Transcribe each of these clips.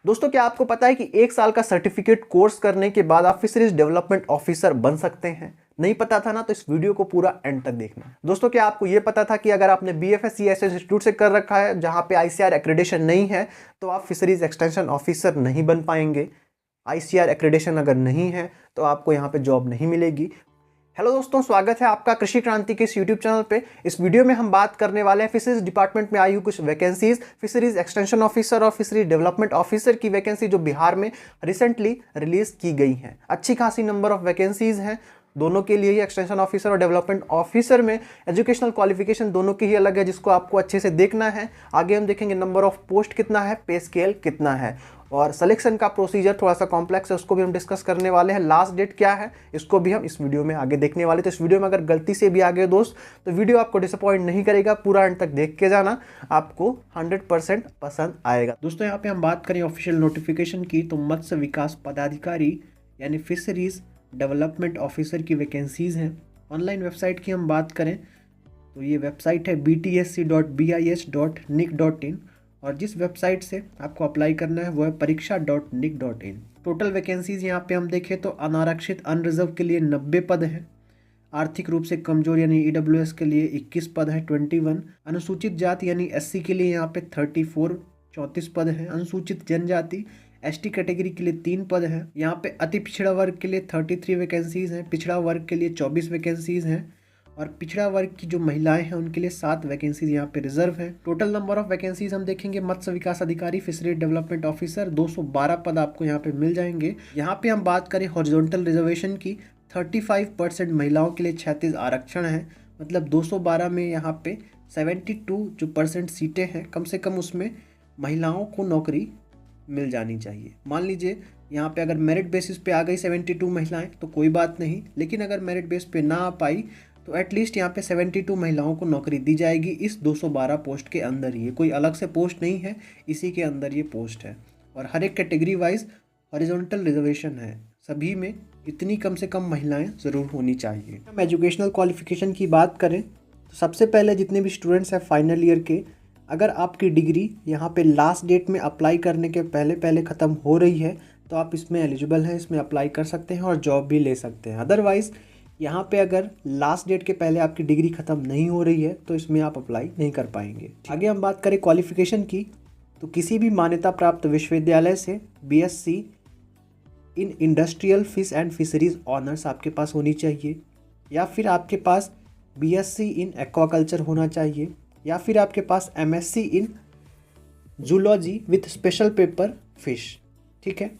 दोस्तों, क्या आपको पता है कि 1 साल का सर्टिफिकेट कोर्स करने के बाद आप फिशरीज डेवलपमेंट ऑफिसर बन सकते हैं? नहीं पता था ना, तो इस वीडियो को पूरा एंड तक देखना। दोस्तों, क्या आपको यह पता था कि अगर आपने BFS CSS इंस्टीट्यूट से कर रखा है जहां पे ICAR एक्रेडिटेशन नहीं है, तो आप फिशरीज एक्सटेंशन ऑफिसर नहीं बन पाएंगे। ICAR एक्रेडिटेशन अगर नहीं है तो आपको यहाँ पे जॉब नहीं मिलेगी। हेलो दोस्तों, स्वागत है आपका कृषि क्रांति के इस यूट्यूब चैनल पे। इस वीडियो में हम बात करने वाले हैं फिशरीज डिपार्टमेंट में आई हुई कुछ वैकेंसीज, फिशरीज एक्सटेंशन ऑफिसर और फिशरीज डेवलपमेंट ऑफिसर की वैकेंसी जो बिहार में रिसेंटली रिलीज की गई हैं। अच्छी खासी नंबर ऑफ वैकेंसीज हैं दोनों के लिए ही। एक्सटेंशन ऑफिसर और डेवलपमेंट ऑफिसर में एजुकेशनल क्वालिफिकेशन दोनों की ही अलग है, जिसको आपको अच्छे से देखना है। आगे हम देखेंगे नंबर ऑफ पोस्ट कितना है, पे स्केल कितना है, और सिलेक्शन का प्रोसीजर थोड़ा सा कॉम्प्लेक्स है, उसको भी हम डिस्कस करने वाले हैं। लास्ट डेट क्या है इसको भी हम इस वीडियो में आगे देखने वाले। तो इस वीडियो में अगर गलती से भी आ गए दोस्त, तो वीडियो आपको डिसअपॉइंट नहीं करेगा, पूरा एंड तक देख के जाना, आपको 100% पसंद आएगा। दोस्तों, यहाँ पे हम बात करें ऑफिशियल नोटिफिकेशन की, तो मत्स्य विकास पदाधिकारी यानी फिशरीज डेवलपमेंट ऑफिसर की वैकेंसीज हैं। ऑनलाइन वेबसाइट की हम बात करें तो ये वेबसाइट है btsc.bis.nic.in, और जिस वेबसाइट से आपको अप्लाई करना है वो है pariksha.nic.in। टोटल वैकेंसीज यहाँ पे हम देखें तो अनारक्षित अनरिजर्व के लिए 90 पद हैं, आर्थिक रूप से कमजोर यानी EWS के लिए 21 पद है 21, अनुसूचित जाति यानी SC के लिए यहाँ पे 34 पद हैं, अनुसूचित जनजाति ST कैटेगरी के लिए 3 पद हैं, यहाँ पे अति पिछड़ा वर्ग के लिए 33 वैकेंसीज हैं, पिछड़ा वर्ग के लिए 24 वैकेंसीज हैं, और पिछड़ा वर्ग की जो महिलाएं हैं उनके लिए 7 वैकेंसीज यहाँ पे रिजर्व है। टोटल नंबर ऑफ वैकेंसीज हम देखेंगे, मत्स्य विकास अधिकारी फिशरी डेवलपमेंट ऑफिसर 212 पद आपको यहाँ पे मिल जाएंगे। यहाँ पे हम बात करें हॉरिजॉन्टल रिजर्वेशन की, 35% महिलाओं के लिए 36 आरक्षण है, मतलब 212 में यहाँ पे 72% सीटें हैं, कम से कम उसमें महिलाओं को नौकरी मिल जानी चाहिए। मान लीजिए यहाँ पे अगर मेरिट बेसिस पे आ गई 72 महिलाएं तो कोई बात नहीं, लेकिन अगर मेरिट बेस पे ना आ पाई तो एटलीस्ट यहाँ पे 72 महिलाओं को नौकरी दी जाएगी इस 212 पोस्ट के अंदर ही। कोई अलग से पोस्ट नहीं है, इसी के अंदर ये पोस्ट है, और हर एक कैटेगरी वाइज हॉरिजॉन्टल रिजर्वेशन है, सभी में इतनी कम से कम महिलाएं ज़रूर होनी चाहिए। हम एजुकेशनल क्वालिफिकेशन की बात करें तो सबसे पहले जितने भी स्टूडेंट्स हैं फाइनल ईयर के, अगर आपकी डिग्री यहाँ पे लास्ट डेट में अप्लाई करने के पहले ख़त्म हो रही है तो आप इसमें एलिजिबल हैं, इसमें अप्लाई कर सकते हैं और जॉब भी ले सकते हैं। अदरवाइज़ यहाँ पे अगर लास्ट डेट के पहले आपकी डिग्री ख़त्म नहीं हो रही है तो इसमें आप अप्लाई नहीं कर पाएंगे। आगे हम बात करें क्वालिफ़िकेशन की, तो किसी भी मान्यता प्राप्त विश्वविद्यालय से BSc in industrial fish and fisheries honours आपके पास होनी चाहिए, या फिर आपके पास BSc इन एक्वाकल्चर होना चाहिए, या फिर आपके पास MSc in zoology with special paper fish. ठीक है,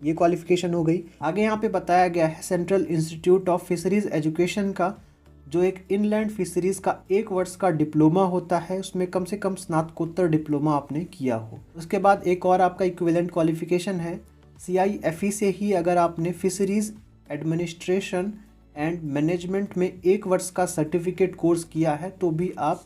ये क्वालिफिकेशन हो गई। आगे यहाँ पे बताया गया है central institute of fisheries education का जो एक इनलैंड फिशरीज का 1 वर्ष का डिप्लोमा होता है, उसमें कम से कम स्नातकोत्तर डिप्लोमा आपने किया हो। उसके बाद एक और आपका इक्विवेलेंट क्वालिफिकेशन है CIFE से ही, अगर आपने फिशरीज एडमिनिस्ट्रेशन एंड मैनेजमेंट में 1 वर्ष का सर्टिफिकेट कोर्स किया है तो भी आप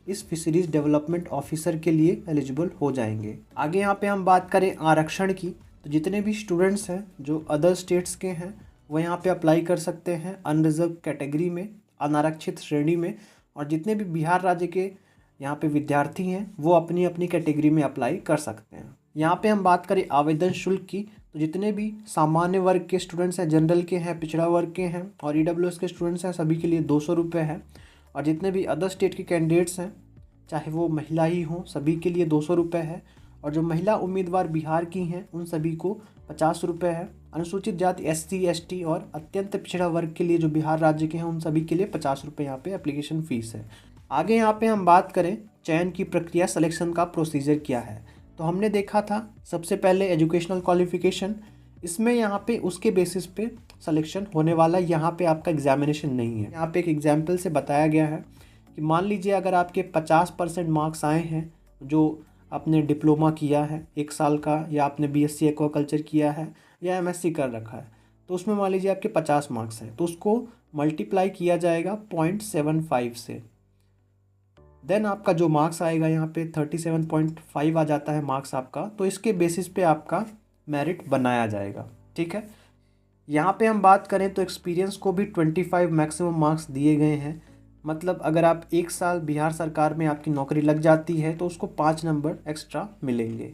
इस फिशरीज डेवलपमेंट ऑफिसर के लिए एलिजिबल हो जाएंगे। आगे यहाँ पे हम बात करें आरक्षण की, तो जितने भी स्टूडेंट्स हैं जो अदर स्टेट्स के हैं वो यहाँ पे अप्लाई कर सकते हैं अनरिजर्व कैटेगरी में, अनारक्षित श्रेणी में, और जितने भी बिहार राज्य के यहाँ पे विद्यार्थी हैं वो अपनी अपनी कैटेगरी में अप्लाई कर सकते हैं। यहाँ पे हम बात करें आवेदन शुल्क की, तो जितने भी सामान्य वर्ग के स्टूडेंट्स हैं, जनरल के हैं, पिछड़ा वर्ग के हैं और EWS के स्टूडेंट्स हैं, सभी के लिए 200 रुपये है, और जितने भी अदर स्टेट के कैंडिडेट्स हैं चाहे वो महिला ही हों सभी के लिए 200 रुपये है, और जो महिला उम्मीदवार बिहार की हैं उन सभी को 50 रुपये है। अनुसूचित जाति SC ST और अत्यंत पिछड़ा वर्ग के लिए जो बिहार राज्य के हैं उन सभी के लिए 50 रुपये यहाँ पे एप्लीकेशन फ़ीस है। आगे यहाँ पे हम बात करें चयन की प्रक्रिया, सिलेक्शन का प्रोसीजर क्या है, तो हमने देखा था सबसे पहले एजुकेशनल क्वालिफिकेशन, इसमें यहाँ पे उसके बेसिस पे सिलेक्शन होने वाला, यहाँ पे आपका एग्जामिनेशन नहीं है। यहाँ पे एक एग्जाम्पल से बताया गया है कि मान लीजिए अगर आपके 50% मार्क्स आए हैं जो आपने डिप्लोमा किया है 1 साल का, या आपने BSc एक्वाकल्चर किया है या MSc कर रखा है, तो उसमें मान लीजिए आपके 50 मार्क्स हैं, तो उसको मल्टीप्लाई किया जाएगा 0.75 से, देन आपका जो मार्क्स आएगा यहाँ पे 37.5 आ जाता है मार्क्स आपका, तो इसके बेसिस पे आपका मेरिट बनाया जाएगा। ठीक है, यहाँ पे हम बात करें तो एक्सपीरियंस को भी 25 मैक्सिमम मार्क्स दिए गए हैं, मतलब अगर आप 1 साल बिहार सरकार में आपकी नौकरी लग जाती है तो उसको 5 नंबर एक्स्ट्रा मिलेंगे।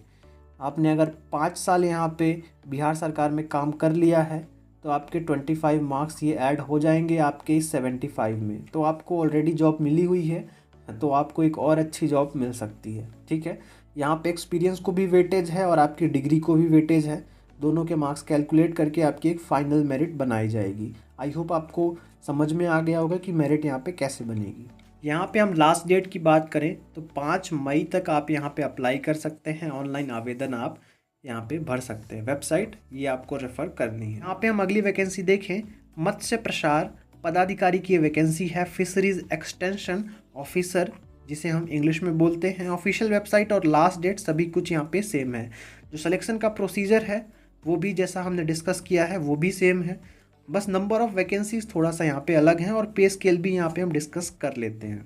आपने अगर 5 साल यहाँ पे बिहार सरकार में काम कर लिया है तो आपके 25 मार्क्स ये ऐड हो जाएंगे आपके इस 75 में। तो आपको ऑलरेडी जॉब मिली हुई है, तो आपको एक और अच्छी जॉब मिल सकती है। ठीक है, यहाँ पे एक्सपीरियंस को भी वेटेज है और आपकी डिग्री को भी वेटेज है। दोनों के मार्क्स कैलकुलेट करके आपकी एक फ़ाइनल मेरिट बनाई जाएगी। आई होप आपको समझ में आ गया होगा कि मेरिट यहाँ पे कैसे बनेगी। यहाँ पे हम लास्ट डेट की बात करें तो 5 मई तक आप यहाँ पे अप्लाई कर सकते हैं। ऑनलाइन आवेदन आप यहाँ पे भर सकते हैं। वेबसाइट ये आपको रेफ़र करनी है। यहाँ पे हम अगली वैकेंसी देखें, मत्स्य प्रसार पदाधिकारी की वैकेंसी है, फिशरीज एक्सटेंशन ऑफिसर जिसे हम इंग्लिश में बोलते हैं। ऑफिशियल वेबसाइट और लास्ट डेट सभी कुछ यहाँ पे सेम है। जो सिलेक्शन का प्रोसीजर है वो भी जैसा हमने डिस्कस किया है वो भी सेम है, बस नंबर ऑफ़ वैकेंसीज थोड़ा सा यहाँ पे अलग हैं और पे स्केल भी यहाँ पे हम डिस्कस कर लेते हैं।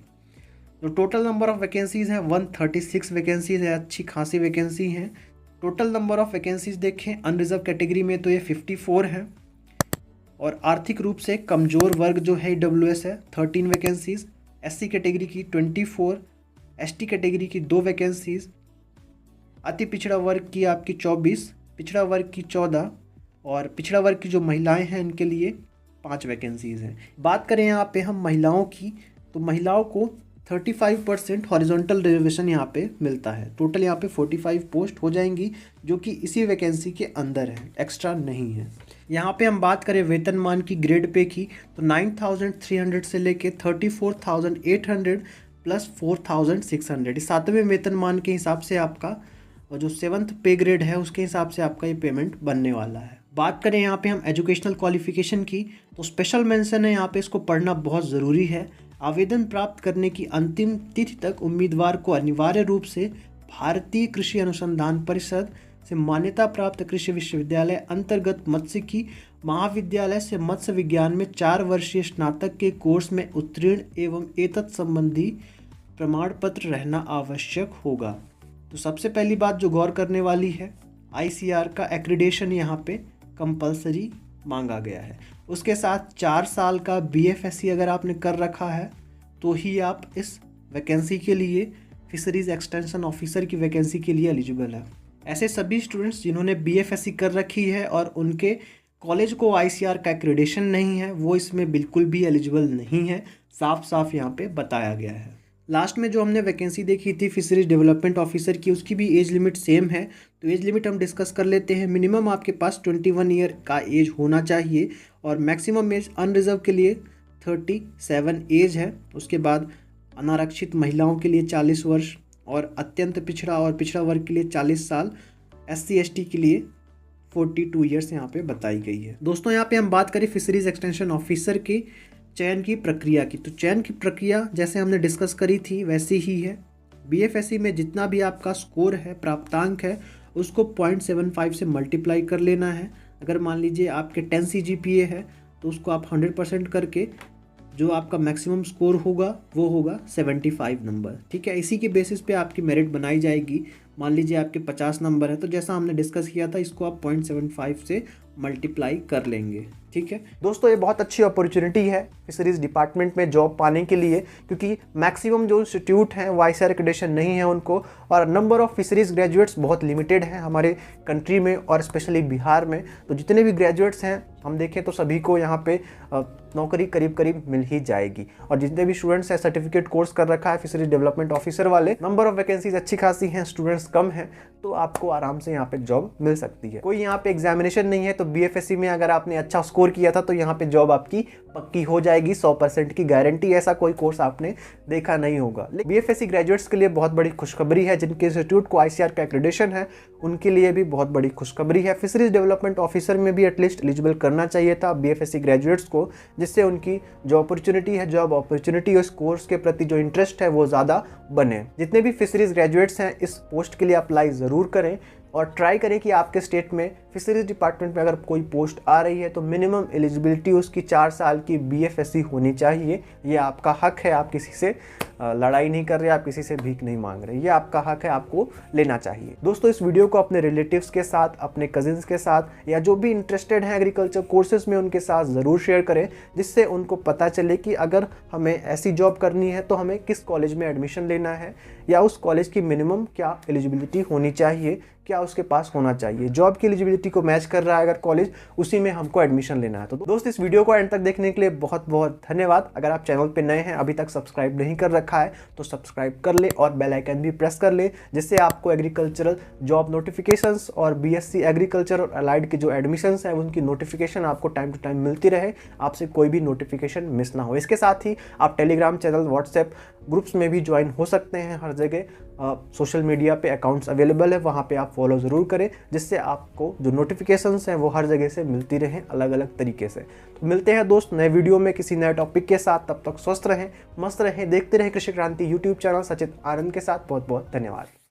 तो टोटल नंबर ऑफ़ वैकेंसीज़ हैं 136 वैकेंसीज़ है, अच्छी खासी वैकेंसी हैं। टोटल नंबर ऑफ़ वैकेंसीज़ देखें अनरिजर्व कैटेगरी में तो ये 54 हैं और आर्थिक रूप से कमज़ोर वर्ग जो है EWS है 13 वैकेंसीज़, SC कैटेगरी की 24, ST कैटेगरी की 2 वैकेंसीज़, अति पिछड़ा वर्ग की आपकी 24, पिछड़ा वर्ग की 14 और पिछड़ा वर्ग की जो महिलाएं हैं इनके लिए 5 वैकेंसीज़ हैं। बात करें यहाँ पे हम महिलाओं की तो महिलाओं को 35% हॉरिजॉन्टल रिजर्वेशन यहाँ पे मिलता है। टोटल यहाँ पे 45 पोस्ट हो जाएंगी जो कि इसी वैकेंसी के अंदर है, एक्स्ट्रा नहीं है। यहाँ पे हम बात करें वेतनमान की ग्रेड पे की तो 9,300 से लेके 34,800 प्लस 4,600 इस 7वें वेतनमान के हिसाब से आपका और जो 7th पे ग्रेड है उसके हिसाब से आपका ये पेमेंट बनने वाला है। बात करें यहाँ पे हम एजुकेशनल क्वालिफिकेशन की तो स्पेशल मेंशन है यहाँ पे, इसको पढ़ना बहुत ज़रूरी है। आवेदन प्राप्त करने की अंतिम तिथि तक उम्मीदवार को अनिवार्य रूप से भारतीय कृषि अनुसंधान परिषद से मान्यता प्राप्त कृषि विश्वविद्यालय अंतर्गत मत्स्यिकी महाविद्यालय से मत्स्य विज्ञान में 4 वर्षीय स्नातक के कोर्स में उत्तीर्ण एवं एतत् संबंधी प्रमाण पत्र रहना आवश्यक होगा। तो सबसे पहली बात जो गौर करने वाली है, ICAR का एक्रीडेशन यहाँ पे कंपलसरी मांगा गया है। उसके साथ 4 साल का BFSC अगर आपने कर रखा है तो ही आप इस वैकेंसी के लिए फिशरीज एक्सटेंशन ऑफिसर की वैकेंसी के लिए एलिजिबल है। ऐसे सभी स्टूडेंट्स जिन्होंने BFSC कर रखी है और उनके कॉलेज को ICAR का एक्रीडेशन नहीं है वो इसमें बिल्कुल भी एलिजिबल नहीं है, साफ साफ यहाँ पे बताया गया है। लास्ट में जो हमने वैकेंसी देखी थी फिशरीज डेवलपमेंट ऑफिसर की, उसकी भी एज लिमिट सेम है। तो एज लिमिट हम डिस्कस कर लेते हैं। मिनिमम आपके पास 21 ईयर का एज होना चाहिए और मैक्सिमम एज अनरिजर्व के लिए 37 एज है। उसके बाद अनारक्षित महिलाओं के लिए 40 वर्ष और अत्यंत पिछड़ा और पिछड़ा वर्ग के लिए 40 साल, SC ST के लिए 42 ईयर्स यहाँ पे बताई गई है। दोस्तों यहाँ पे हम बात करें फिशरीज एक्सटेंशन ऑफिसर के चयन की प्रक्रिया की, तो चयन की प्रक्रिया जैसे हमने डिस्कस करी थी वैसी ही है। BFSC में जितना भी आपका स्कोर है, प्राप्तांक है, उसको 0.75 से मल्टीप्लाई कर लेना है। अगर मान लीजिए आपके 10 CGPA है तो उसको आप 100% करके जो आपका मैक्सिमम स्कोर होगा वो होगा 75 नंबर। ठीक है, इसी के बेसिस पे आपकी मेरिट बनाई जाएगी। मान लीजिए आपके 50 नंबर है तो जैसा हमने डिस्कस किया था इसको आप 0.75 से मल्टीप्लाई कर लेंगे। ठीक है दोस्तों, ये बहुत अच्छी अपॉर्चुनिटी है फिशरीज डिपार्टमेंट में जॉब पाने के लिए, क्योंकि मैक्सिमम जो इंस्टीट्यूट हैं वो ICAR एक्रेडिटेशन नहीं है उनको, और नंबर ऑफ फिशरीज ग्रेजुएट्स बहुत लिमिटेड हैं हमारे कंट्री में और स्पेशली बिहार में। तो जितने भी ग्रेजुएट्स हैं हम देखें तो सभी को यहाँ पे नौकरी करीब करीब मिल ही जाएगी। और जितने भी स्टूडेंट्स हैं सर्टिफिकेट कोर्स कर रखा है फिशरीज डेवलपमेंट ऑफिसर वाले, नंबर ऑफ वैकेंसीज अच्छी खासी हैं, स्टूडेंट्स कम हैं, तो आपको आराम से यहाँ पे जॉब मिल सकती है। कोई यहाँ पे एग्जामिनेशन नहीं है, तो BFSC में अगर आपने अच्छा स्कोर किया था तो यहाँ पे जॉब आपकी पक्की हो जाएगी, 100% की गारंटी। ऐसा कोई कोर्स आपने देखा नहीं होगा। BFSC ग्रेजुएट्स के लिए बहुत बड़ी खुशखबरी है, जिनके इंस्टीट्यूट को ICAR का एक्रेडिटेशन है उनके लिए भी बहुत बड़ी खुशखबरी है। फिशरीज डेवलपमेंट ऑफिसर में भी एटलीस्ट एलिजिबल करना चाहिए था BFSC ग्रेजुएट्स को, जिससे उनकी जो अपॉर्चुनिटी है, जॉब अपॉर्चुनिटी, उस कोर्स के प्रति जो इंटरेस्ट है वो ज़्यादा बने। जितने भी फिशरीज ग्रेजुएट्स हैं इस पोस्ट के लिए अप्लाई ज़रूर करें और ट्राई करें कि आपके स्टेट में फिशरीज डिपार्टमेंट में अगर कोई पोस्ट आ रही है तो मिनिमम एलिजिबिलिटी उसकी 4 साल की BFSC होनी चाहिए। ये आपका हक है, आप किसी से लड़ाई नहीं कर रहे, आप किसी से भीख नहीं मांग रहे, ये आपका हक है, आपको लेना चाहिए। दोस्तों इस वीडियो को अपने रिलेटिव्स के साथ, अपने कजिन्स के साथ या जो भी इंटरेस्टेड हैं एग्रीकल्चर कोर्सेज में उनके साथ ज़रूर शेयर करें, जिससे उनको पता चले कि अगर हमें ऐसी जॉब करनी है तो हमें किस कॉलेज में एडमिशन लेना है या उस कॉलेज की मिनिमम क्या एलिजिबिलिटी होनी चाहिए, क्या उसके पास होना चाहिए। जॉब की एलिजिबिलिटी को मैच कर रहा है अगर कॉलेज, उसी में हमको एडमिशन लेना है। तो दोस्त इस वीडियो को एंड तक देखने के लिए बहुत बहुत धन्यवाद। अगर आप चैनल पे नए हैं, अभी तक सब्सक्राइब नहीं कर रखा है तो सब्सक्राइब कर ले और बेल आइकन भी प्रेस कर ले, जिससे आपको एग्रीकल्चरल जॉब नोटिफिकेशंस और बीएससी एग्रीकल्चर और अलाइड के जो एडमिशन्स हैं उनकी नोटिफिकेशन आपको टाइम टू टाइम मिलती रहे, आपसे कोई भी नोटिफिकेशन मिस ना हो। इसके साथ ही आप टेलीग्राम चैनल, व्हाट्सएप ग्रुप्स में भी ज्वाइन हो सकते हैं। हर जगह सोशल मीडिया पे अकाउंट्स अवेलेबल है, वहाँ पे आप फॉलो ज़रूर करें, जिससे आपको जो नोटिफिकेशंस हैं वो हर जगह से मिलती रहें अलग अलग तरीके से। तो मिलते हैं दोस्त नए वीडियो में किसी नए टॉपिक के साथ। तब तक स्वस्थ रहें, मस्त रहें, देखते रहें कृषि क्रांति यूट्यूब चैनल सचित आनंद के साथ। बहुत बहुत धन्यवाद।